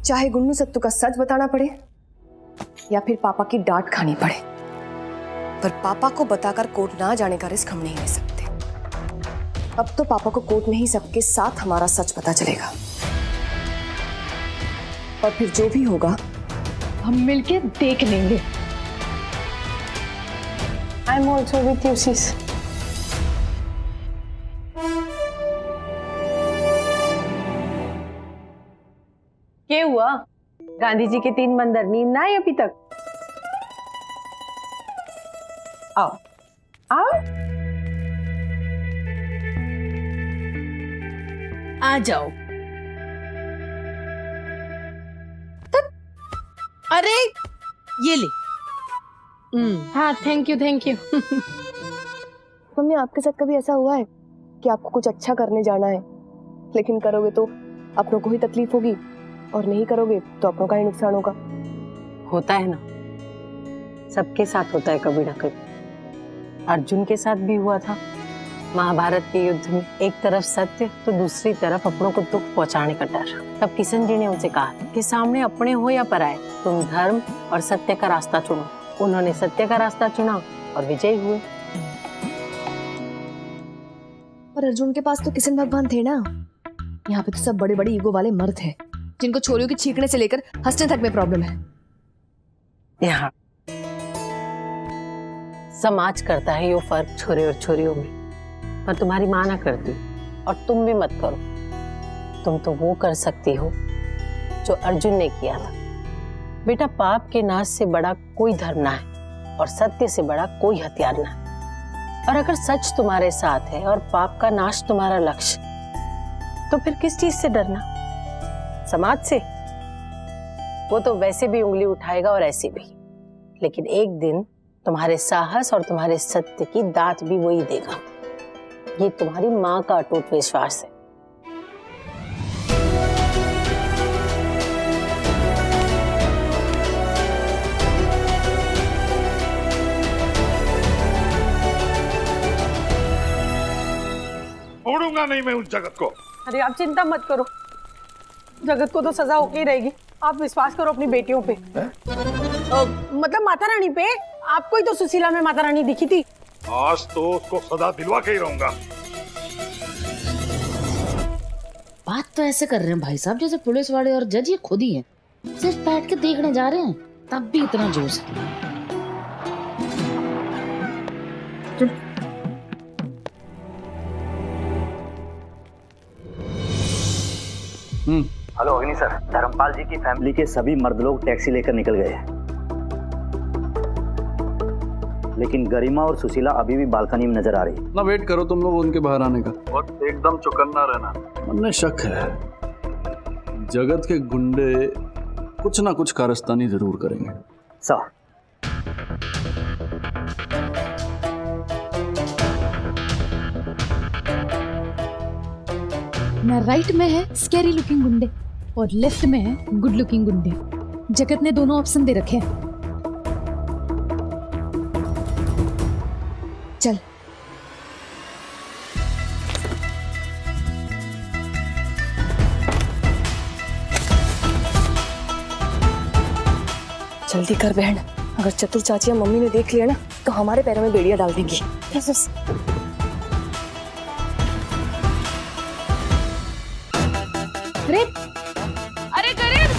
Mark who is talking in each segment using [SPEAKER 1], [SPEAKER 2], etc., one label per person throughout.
[SPEAKER 1] चाहे गुन्नू सत्तू का सच बताना पड़े या फिर पापा की डांट खानी पड़े, पर पापा को बताकर कोर्ट ना जाने का रिस्क हम नहीं ले सकते। अब तो पापा को कोर्ट में ही सबके साथ हमारा सच पता चलेगा, और फिर जो भी होगा
[SPEAKER 2] हम मिलके देख लेंगे। I am also with you sis. क्या हुआ? गांधी जी के 3 मंदिर नींद ना आई अभी तक? आओ आओ आ जाओ।
[SPEAKER 3] अरे ये ले।
[SPEAKER 2] हाँ thank you thank you.
[SPEAKER 1] Mummy, आपके साथ कभी ऐसा हुआ है कि आपको कुछ अच्छा करने जाना है, लेकिन करोगे तो अपनों को ही तकलीफ होगी और नहीं करोगे तो अपनों का ही नुकसान होगा?
[SPEAKER 3] होता है ना, सबके साथ होता है कभी ना कभी। अर्जुन के साथ भी हुआ था महाभारत के युद्ध में। एक तरफ सत्य तो दूसरी तरफ अपनों को दुख पहुंचाने का डर। तब किशन जी ने उनसे कहा कि सामने अपने हो या पराये, तुम धर्म और सत्य का रास्ता चुनो। उन्होंने सत्य का रास्ता चुना और विजयी हुए।
[SPEAKER 1] और अर्जुन के पास तो किशन भगवान थे ना। यहाँ पे तो सब बड़े बड़े ईगो वाले मर्द हैं, जिनको छोरियों की छींकने से लेकर हंसने तक में प्रॉब्लम है।
[SPEAKER 3] यहाँ समाज करता है यो फर्क छोरे और छोरियों में, पर तुम्हारी माँ ना करती, और तुम भी मत करो। तुम तो वो कर सकती हो जो अर्जुन ने किया था। बेटा, पाप के नाश से बड़ा कोई धर्म ना है और सत्य से बड़ा कोई हथियार ना है। और अगर सच तुम्हारे साथ है और पाप का नाश तुम्हारा लक्ष्य, तो फिर किस चीज से डरना? समाज से? वो तो वैसे भी उंगली उठाएगा और ऐसे भी, लेकिन एक दिन तुम्हारे साहस और तुम्हारे सत्य की दात भी वही देगा। ये तुम्हारी माँ का अटूट विश्वास है।
[SPEAKER 4] छोड़ूंगा नहीं मैं उस जगत को।
[SPEAKER 2] अरे आप चिंता मत करो, जगत को तो सजा होके ही रहेगी। आप विश्वास करो अपनी बेटियों पे। मतलब माता रानी पे। आपको ही तो सुशीला में माता रानी दिखी थी।
[SPEAKER 4] आज तो उसको सजा दिलवा के ही रहूंगा।
[SPEAKER 5] बात तो ऐसे कर रहे हैं भाई साहब जैसे पुलिस वाले और जज ये खुद ही हैं। सिर्फ बैठ के देखने जा रहे हैं, तब भी इतना जोश है।
[SPEAKER 6] हेलो अग्नि सर, धर्मपाल जी की फैमिली के सभी मर्द लोग टैक्सी लेकर निकल गए हैं, लेकिन गरिमा और सुशीला अभी भी बालकनी में नजर आ रही है।
[SPEAKER 7] ना वेट करो तुम लोग उनके बाहर आने का,
[SPEAKER 4] और एकदम चौकन्ना रहना।
[SPEAKER 7] मन में शक है जगत के गुंडे कुछ ना कुछ कारस्तानी जरूर करेंगे।
[SPEAKER 6] सर,
[SPEAKER 8] ना राइट में है स्कैरी लुकिंग गुंडे और लेफ्ट में है गुड लुकिंग गुंडे। जगत ने दोनों ऑप्शन दे रखे हैं।
[SPEAKER 1] चल जल्दी कर बहन, अगर चतुर चाची या मम्मी ने देख लिया ना तो हमारे पैरों में बेड़ियां डाल देंगी।
[SPEAKER 8] अरे
[SPEAKER 2] अरे गरीब!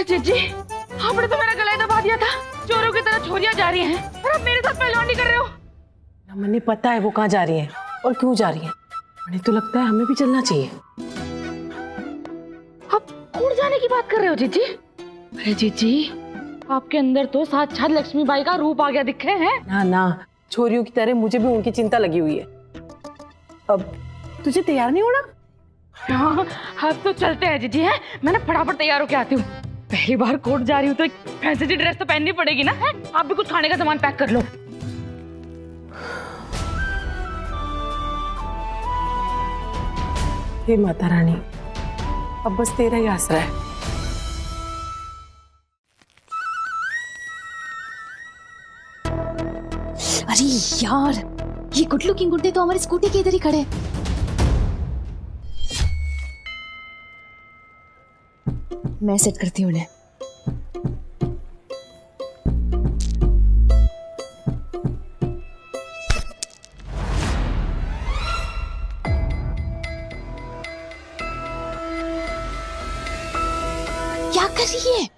[SPEAKER 2] जीजी, आपने तो मेरा गला दबा दिया था। चोरों की तरह छोरियां जा रही हैं और आप मेरे साथ पहलवानी कर रहे हो।
[SPEAKER 3] मुझे पता है वो कहाँ जा रही है और क्यों जा रही है। मुझे तो लगता है हमें भी चलना चाहिए।
[SPEAKER 8] आप कूड़ जाने की बात कर रहे हो जीजी? अरे जीजी, आपके अंदर तो साक्षात लक्ष्मीबाई का रूप आ गया दिखे हैं।
[SPEAKER 3] ना ना, छोरियों की तरह मुझे भी उनकी चिंता लगी हुई है। अब तुझे तैयार नहीं होना?
[SPEAKER 8] हाँ, अब तो चलते हैं जीजी। हैं, मैं ना फटाफट तैयार होके आती हूँ। पहली बार कोर्ट जा रही हूँ तो फैंसी सी ड्रेस तो पहननी पड़ेगी ना। है? आप भी कुछ खाने का सामान पैक कर लो।
[SPEAKER 3] हे माता रानी, अब बस तेरा ही आसरा है।
[SPEAKER 8] अरे यार, ये गुड लुकिंग गुंडे तो हमारी स्कूटी के इधर ही खड़े हैं।
[SPEAKER 1] मैं सेट करती हूँ उन्हें।
[SPEAKER 5] क्या कर रही है?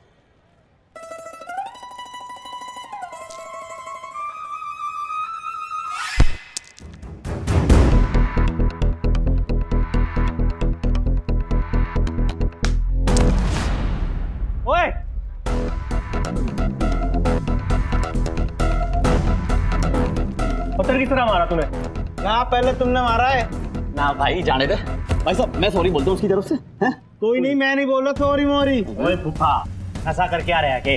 [SPEAKER 6] ओए पत्थर किस तरह मारा तूने?
[SPEAKER 9] ना पहले तुमने मारा है।
[SPEAKER 6] ना भाई जाने दे। भाई साहब मैं सॉरी बोलता हूँ उसकी तरफ से। हैं?
[SPEAKER 9] कोई नहीं, मैं नहीं बोल रहा सॉरी मोरी।
[SPEAKER 6] ओए फूफा ऐसा कर क्या रहा है कि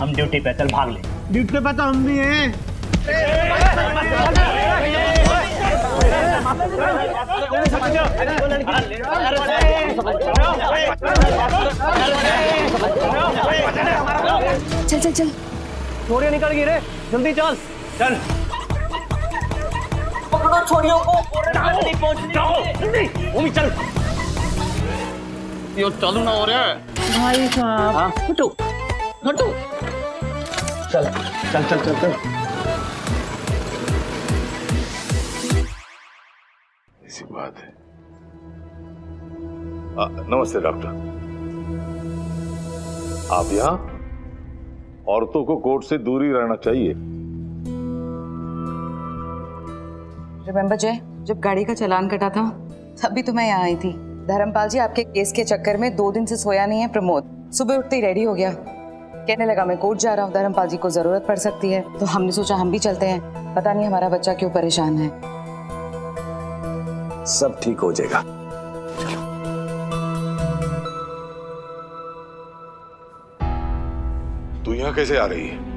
[SPEAKER 6] हम ड्यूटी पे, चल भाग ले।
[SPEAKER 9] ड्यूटी पे तो हम भी हैं।
[SPEAKER 1] चल चल चल।
[SPEAKER 6] छोरियां निकल गई रे, जल्दी चल चल। पकड़ो छोरियों को, नहीं पहुंचने जल्दी। ओमी चल। यो चालू ना हो रहा है
[SPEAKER 2] भाई साहब।
[SPEAKER 6] हाँ हटो हटो। चल चल चल चल चल।
[SPEAKER 4] ऐसी बात है। नमस्ते डॉक्टर। आप यहाँ? औरतों को कोर्ट से दूर ही रहना चाहिए।
[SPEAKER 10] रिमेम्बर जय, जब गाड़ी का चालान कटा था तभी तो मैं यहाँ आई थी। धर्मपाल जी आपके केस के चक्कर में 2 दिन से सोया नहीं है प्रमोद। सुबह उठते ही रेडी हो गया, कहने लगा मैं कोर्ट जा रहा हूँ, धर्मपाल जी को जरूरत पड़ सकती है। तो हमने सोचा हम भी चलते हैं, पता नहीं हमारा बच्चा क्यों परेशान है।
[SPEAKER 4] सब ठीक हो जाएगा। तू यहाँ कैसे आ रही है?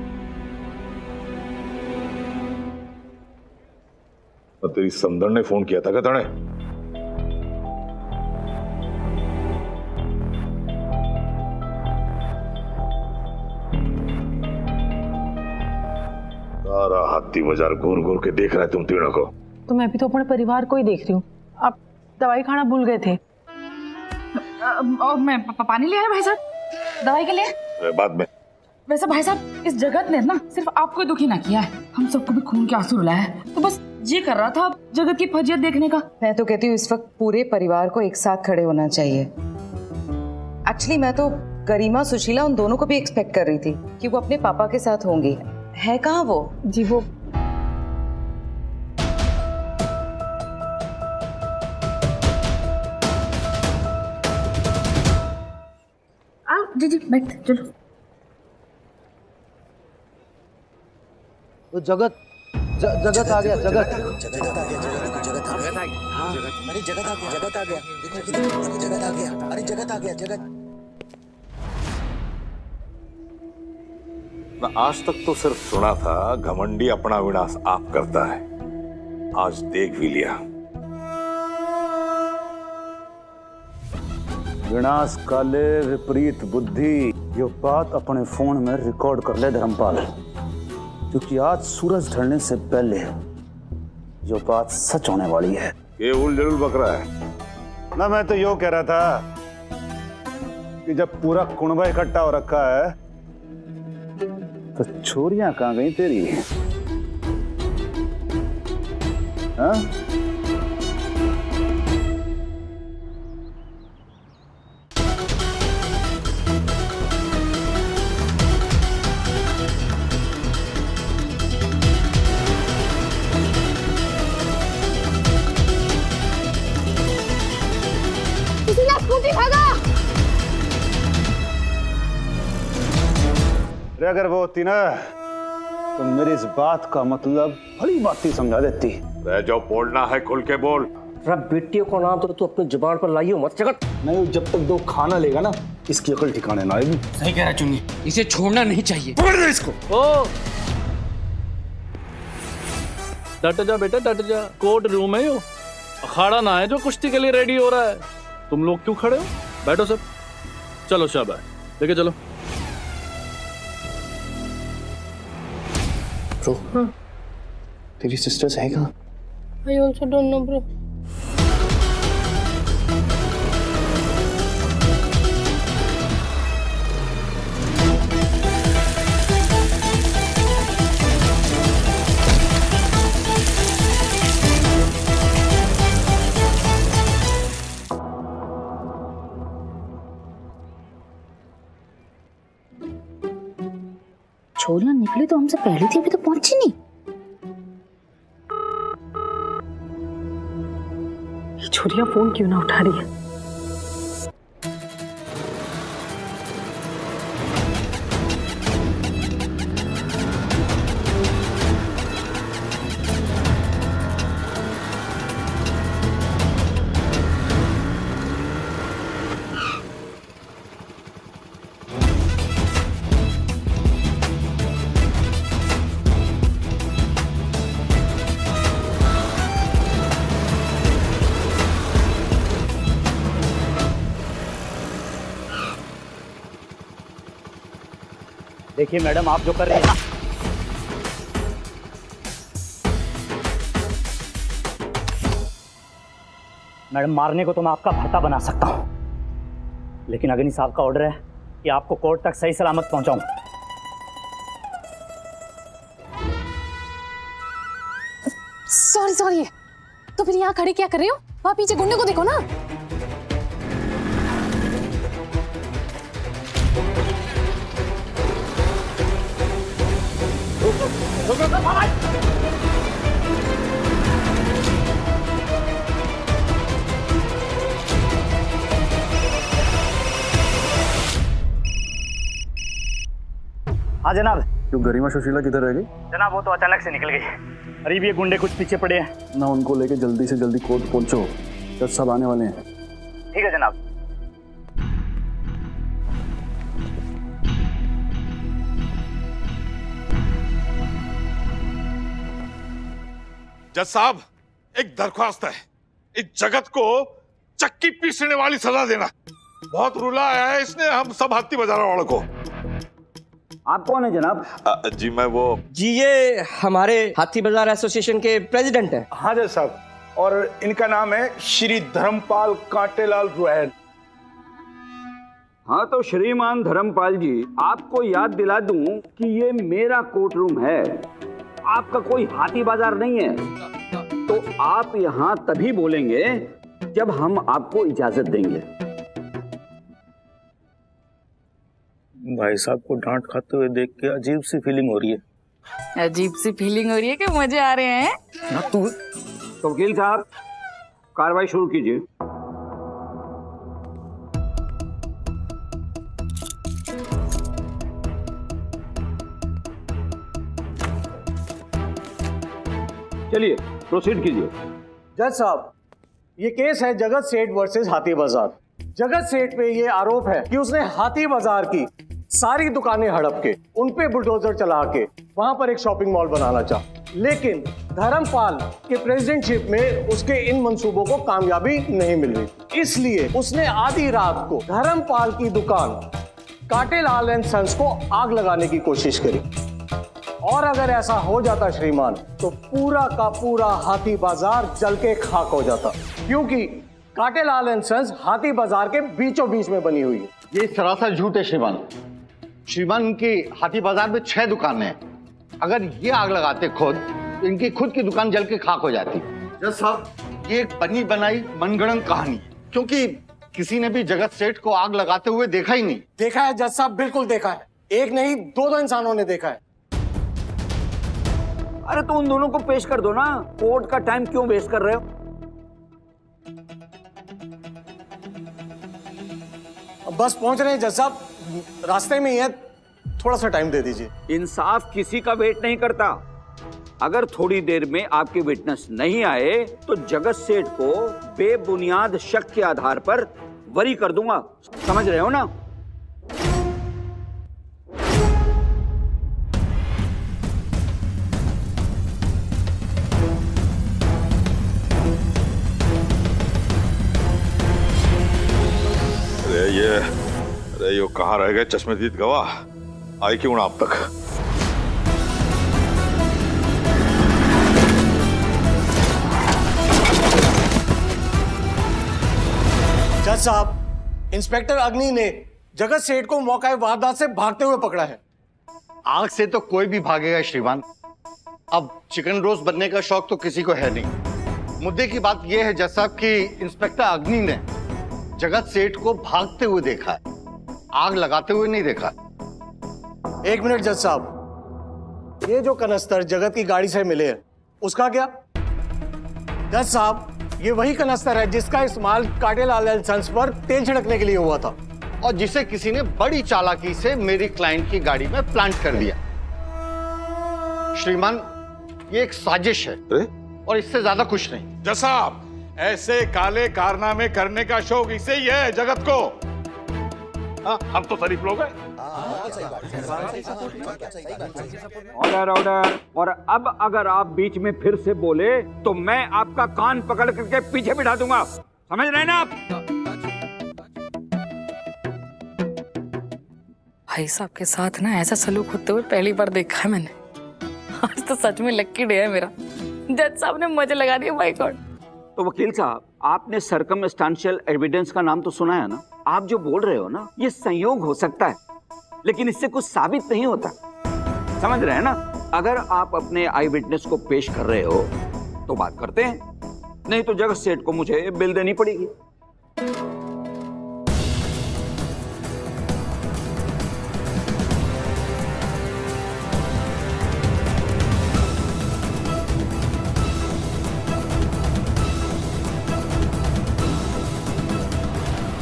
[SPEAKER 4] तेरी समदर ने फोन किया था क्या तने? सारा हाथी बाजार घूर घूर के देख रहा है तुम तीनों को।
[SPEAKER 2] तो मैं भी तो अपने परिवार को ही देख रही हूँ। आप दवाई खाना भूल गए थे।
[SPEAKER 8] और मैं पानी ले आया भाई साहब दवाई के लिए।
[SPEAKER 4] बाद में।
[SPEAKER 8] वैसे भाई साहब इस जगत ने ना सिर्फ आपको ही दुखी ना किया है, हम सबको भी खून के आंसू रुलाया है। तो बस ये कर रहा था जगत की फजियत देखने का।
[SPEAKER 10] मैं तो कहती हूँ इस वक्त पूरे परिवार को एक साथ खड़े होना चाहिए। एक्चुअली मैं तो गरिमा सुशीला उन दोनों को भी एक्सपेक्ट कर रही थी कि वो अपने पापा के साथ होंगी। है कहाँ वो?
[SPEAKER 2] जी वो
[SPEAKER 8] जी जी बैठ चलो।
[SPEAKER 9] वो जगत जगत आ गया। जगत
[SPEAKER 4] आज तक तो सिर्फ सुना था घमंडी अपना विनाश आप करता है, आज देख भी लिया।
[SPEAKER 11] विनाश काले विपरीत बुद्धि, ये बात अपने फोन में रिकॉर्ड कर ले धर्मपाल, क्योंकि आज सूरज ढलने से पहले जो बात सच होने वाली है।
[SPEAKER 4] ये उल जलूल बक रहा है
[SPEAKER 11] ना। मैं तो यो कह रहा था कि जब पूरा कुनबा इकट्ठा हो रखा है तो छोरियां कहाँ गई तेरी? हाँ? अगर वो होती ना तो मेरी इस बात का मतलब भली बात ही समझा देती।
[SPEAKER 4] रह जाओ, बोलना है खुल के बोल।
[SPEAKER 6] बेटियों को नाम तो तू अपनी जुबान पर लाइयो मत जगत।
[SPEAKER 11] नहीं, जब तक दो खाना लेगा ना इसकी अकल ठिकाने ना आएगी।
[SPEAKER 9] सही कह रहा चुन्नी,
[SPEAKER 12] इसे छोड़ना नहीं चाहिए।
[SPEAKER 9] पकड़ दे इसको।
[SPEAKER 7] ओ डट जा बेटा डट जा, कोर्ट रूम है यो, अखाड़ा ना है जो कुश्ती के लिए रेडी हो रहा है। तुम लोग क्यों खड़े हो? बैठो सब, चलो शाबाश लेके चलो।
[SPEAKER 12] ब्रो, तेरी सिस्टर्स है कहाँ?
[SPEAKER 2] I also don't know, bro.
[SPEAKER 5] गाड़ी तो हमसे पहले थी, अभी तो पहुंची नहीं।
[SPEAKER 2] ये छोरिया फोन क्यों ना उठा रही है?
[SPEAKER 11] देखिए मैडम, आप जो कर रहे हैं, मैडम मारने को तो मैं आपका भत्ता बना सकता हूं, लेकिन अग्नि साहब का ऑर्डर है कि आपको कोर्ट तक सही सलामत पहुंचाऊं।
[SPEAKER 1] सॉरी, तो फिर यहाँ खड़े क्या कर रहे हो? वहाँ पीछे गुंडे को देखो ना।
[SPEAKER 11] हाँ जनाब।
[SPEAKER 12] क्यों गरिमा सुशीला किधर रह गई?
[SPEAKER 11] जनाब वो तो अचानक से निकल गई। अरे ये गुंडे कुछ पीछे पड़े हैं
[SPEAKER 12] ना, उनको लेके जल्दी से जल्दी कोर्ट पहुंचो, जज साहब आने वाले हैं।
[SPEAKER 11] ठीक है जनाब।
[SPEAKER 4] जज साहब, एक दरख्वास्त है, इस जगत को चक्की पीसने वाली सजा देना। बहुत रुला आया है इसने हम सब हाथी बाजार वालों को।
[SPEAKER 11] आप कौन है जनाब?
[SPEAKER 4] जी मैं वो
[SPEAKER 9] जी ये हमारे हाथी बाजार एसोसिएशन के प्रेसिडेंट हैं।
[SPEAKER 6] हाँ जज साहब, और इनका नाम है श्री धर्मपाल कांटेलाल रोहन।
[SPEAKER 11] हाँ तो श्रीमान धर्मपाल जी, आपको याद दिला दूं कि ये मेरा कोर्ट रूम है, आपका कोई हाथी बाजार नहीं है। तो आप यहाँ तभी बोलेंगे जब हम आपको इजाजत देंगे।
[SPEAKER 12] भाई साहब को डांट खाते हुए देख के अजीब सी फीलिंग हो रही है।
[SPEAKER 5] अजीब सी फीलिंग हो रही है कि मजे आ रहे हैं।
[SPEAKER 11] ना तू तो वकील साहब, कार्रवाई शुरू कीजिए। चलिए प्रोसीड कीजिए।
[SPEAKER 9] जज साहब, ये केस है जगत सेठ वर्सेस हाथी बाजार। जगत सेठ पे ये आरोप है कि उसने हाथी बाजार की सारी दुकानें हड़प के, उन पे बुलडोजर चला के वहां पर एक शॉपिंग मॉल बनाना चाहा, लेकिन धर्मपाल के प्रेसिडेंटशिप में उसके इन मंसूबों को कामयाबी नहीं मिल रही। इसलिए उसने आधी रात को धर्मपाल की दुकान काटेलाल एंड सन्स को आग लगाने की कोशिश करी, और अगर ऐसा हो जाता श्रीमान तो पूरा का पूरा हाथी बाजार जल के खाक हो जाता, क्योंकि काटेलाल एंड सन्स हाथी बाजार के बीचों बीच में बनी हुई है।
[SPEAKER 6] ये सरासर झूठ है श्रीमान। श्रीमान, उनकी हाथी बाजार में 6 दुकानें हैं। अगर ये आग लगाते खुद तो इनकी खुद की दुकान जल के खाक हो जाती। जज साहब, ये एक बनी बनाई मनगढ़ंत कहानी, क्योंकि किसी ने भी जगत सेठ को आग लगाते हुए देखा ही नहीं।
[SPEAKER 9] देखा है जज साहब, बिल्कुल देखा है। एक नहीं, 2 इंसानों ने देखा है।
[SPEAKER 11] अरे तो उन दोनों को पेश कर दो ना, कोर्ट का टाइम क्यों वेस्ट कर रहे हो?
[SPEAKER 9] बस पहुंच रहे हैं जज साहब, रास्ते में ही है, थोड़ा सा टाइम दे दीजिए।
[SPEAKER 11] इंसाफ किसी का वेट नहीं करता। अगर थोड़ी देर में आपके विटनेस नहीं आए तो जगत सेठ को बेबुनियाद शक के आधार पर वरी कर दूंगा, समझ रहे हो ना?
[SPEAKER 4] अरे ये कहाँ रह गए चश्मदीद गवाह? आई क्यों ना अब तक?
[SPEAKER 9] जज साहब, इंस्पेक्टर अग्नि ने जगत सेठ को मौका वारदात से भागते हुए पकड़ा है।
[SPEAKER 6] आग से तो कोई भी भागेगा श्रीमान। अब चिकन रोस्ट बनने का शौक तो किसी को है नहीं। मुद्दे की बात यह है जज साहब कि इंस्पेक्टर अग्नि ने जगत सेठ को भागते हुए देखा है, आग लगाते हुए नहीं देखा।
[SPEAKER 9] 1 मिनट जज साहब, ये जो कनस्तर जगत की गाड़ी से मिले हैं उसका क्या? जज साहब, ये वही कनस्तर है जिसका इस्तेमाल काटेलाल एंड सन्स पर तेल छिड़कने के लिए हुआ था
[SPEAKER 6] और जिसे किसी ने बड़ी चालाकी से मेरी क्लाइंट की गाड़ी में प्लांट कर दिया। श्रीमान, ये एक साजिश है और इससे ज्यादा कुछ नहीं।
[SPEAKER 4] जज साहब, ऐसे काले कारनामे करने का शौक इसे ही है जगत को। हाँ, हम तो शरीफ लोग हैं।
[SPEAKER 11] Order order. और अब अगर आप बीच में फिर से बोले तो मैं आपका कान पकड़ करके पीछे बिठा दूंगा, समझ रहे हैं ना आप?
[SPEAKER 8] भाई साहब के साथ ना ऐसा सलूक होते हुए पहली बार देखा है मैंने। आज तो सच में लक्की डे है मेरा। जज साहब ने मजे लगा दिए, माय गॉड।
[SPEAKER 11] तो वकील साहब, आपने सर्कमस्टेंशियल एविडेंस का नाम तो सुना है ना? आप जो बोल रहे हो ना, ये संयोग हो सकता है लेकिन इससे कुछ साबित नहीं होता, समझ रहे हैं ना? अगर आप अपने आई विटनेस को पेश कर रहे हो तो बात करते हैं, नहीं तो जगत सेठ को मुझे बिल देनी पड़ेगी।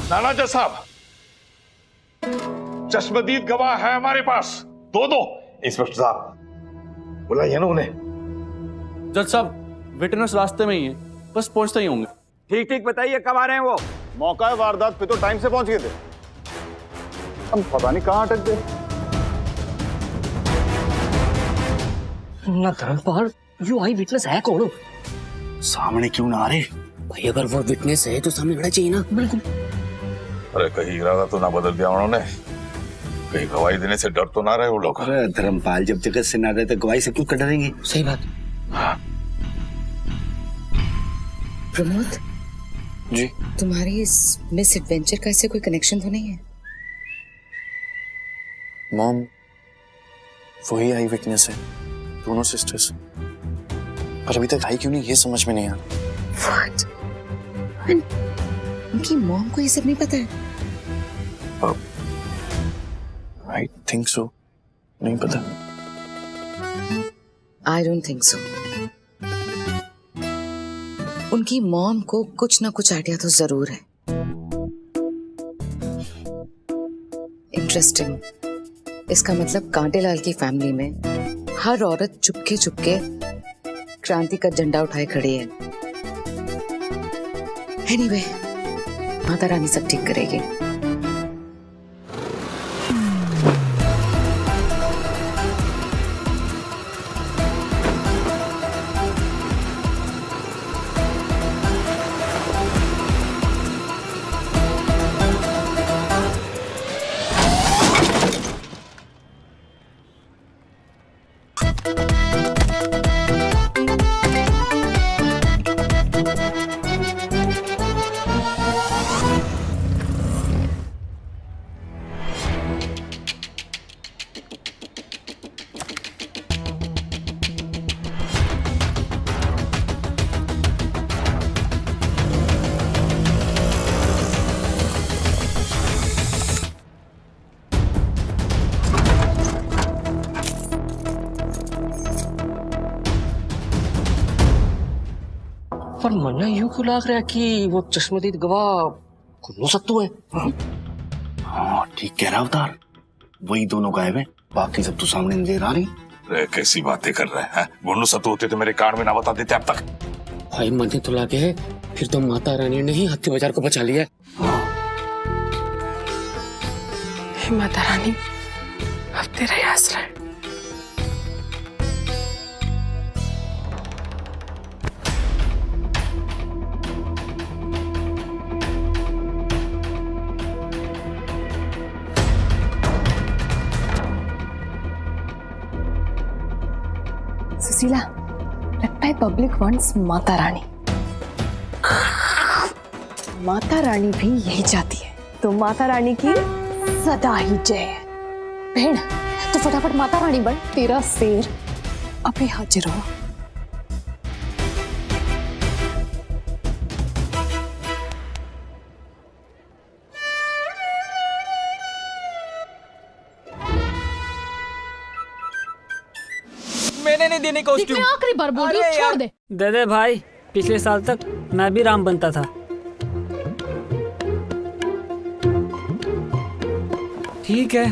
[SPEAKER 4] नाना जज साहब, चश्मदीद गवाह है हमारे पास, दो। इंस्पेक्टर साहब, बुलाइए ना उन्हें।
[SPEAKER 7] जज साहब, विटनेस रास्ते में ही है, बस पहुंचते ही होंगे।
[SPEAKER 11] ठीक ठीक बताइए, कब आ रहे हैं वो?
[SPEAKER 6] मौका है वारदात पे तो टाइम से पहुंच गए थे, हम पता नहीं कहां अटक गए।
[SPEAKER 13] ना धर्मपाल, यो आई विटनेस है कौन?
[SPEAKER 11] सामने क्यों ना आ रहे?
[SPEAKER 13] भाई अगर वो विटनेस है तो सामने खड़ा चाहिए ना। बिल्कुल।
[SPEAKER 4] अरे कहीं इरादा तो ना बदल दिया उन्होंने? कहीं गवाही देने से डर तो ना रहे वो लोग?
[SPEAKER 13] अरे धर्मपाल, जब जगत से ना रहे तो गवाही से क्यों कर डरेंगे? सही बात।
[SPEAKER 10] प्रमोद
[SPEAKER 12] जी,
[SPEAKER 10] तुम्हारी इस मिस एडवेंचर का इससे कोई कनेक्शन तो नहीं है?
[SPEAKER 12] मॉम वही आई विटनेस है, दोनों सिस्टर्स, पर अभी तक आई क्यों नहीं ये समझ में नहीं आ रहा।
[SPEAKER 10] What? उनकी मॉम को ये सब नहीं पता है?
[SPEAKER 12] आई थिंक सो, नहीं पता।
[SPEAKER 10] I don't think so. उनकी मॉम को कुछ ना कुछ आइडिया तो जरूर है। इंटरेस्टिंग। इसका मतलब कांटेलाल की फैमिली में हर औरत चुपके चुपके क्रांति का झंडा उठाए खड़ी है। एनीवे, माता रानी सब ठीक करेगी।
[SPEAKER 13] पर मन्ना यूं क्यों लग रहा है कि वो चश्मदीद गवाह खुन्नो सत्तू है?
[SPEAKER 12] हाँ ठीक कह रहा अवतार, वही दोनों गायब हैं, बाकी सब तो सामने नजर आ रही।
[SPEAKER 4] अरे कैसी बातें कर रहे हैं? गुन्नू सत्तू होते तो मेरे कान में ना बता देते अब तक।
[SPEAKER 13] भाई मन्ने तो लागे है, फिर तो माता रानी ने ही हाथी बाजार को बचा लिया।
[SPEAKER 8] हे माता रानी, अब तेरा ही आसरा है।
[SPEAKER 1] सुशीला, लगता है पब्लिक वांट्स माता रानी। माता रानी भी यही चाहती है, तो माता रानी की सदा ही जय है। बहन, तो फटाफट माता रानी बन, तेरा शेर अभी हाजिर हो।
[SPEAKER 14] देने
[SPEAKER 8] देख, मैं आखिरी बार बोल रही हूँ, छोड़ दे।
[SPEAKER 14] दे दे भाई, पिछले साल तक मैं भी राम बनता था। ठीक है।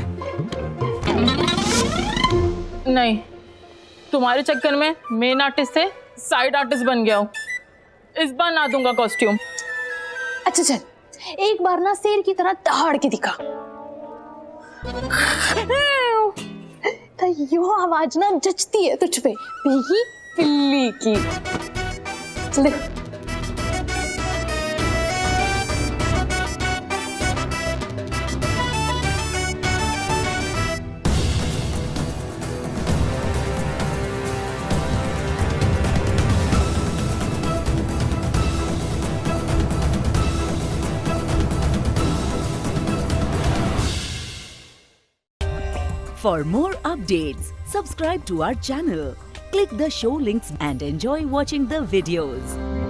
[SPEAKER 15] नहीं, तुम्हारे चक्कर में मेन आर्टिस्ट से साइड आर्टिस्ट बन गया हूँ। इस बार ना दूंगा कॉस्ट्यूम।
[SPEAKER 8] अच्छा चल, एक बार ना शेर की तरह दहाड़ के दिखा। तो यो आवाज ना जचती है तुझ पे, भीगी बिल्ली की। चल देख।
[SPEAKER 16] For more updates, subscribe to our channel, click the show links and enjoy watching the videos.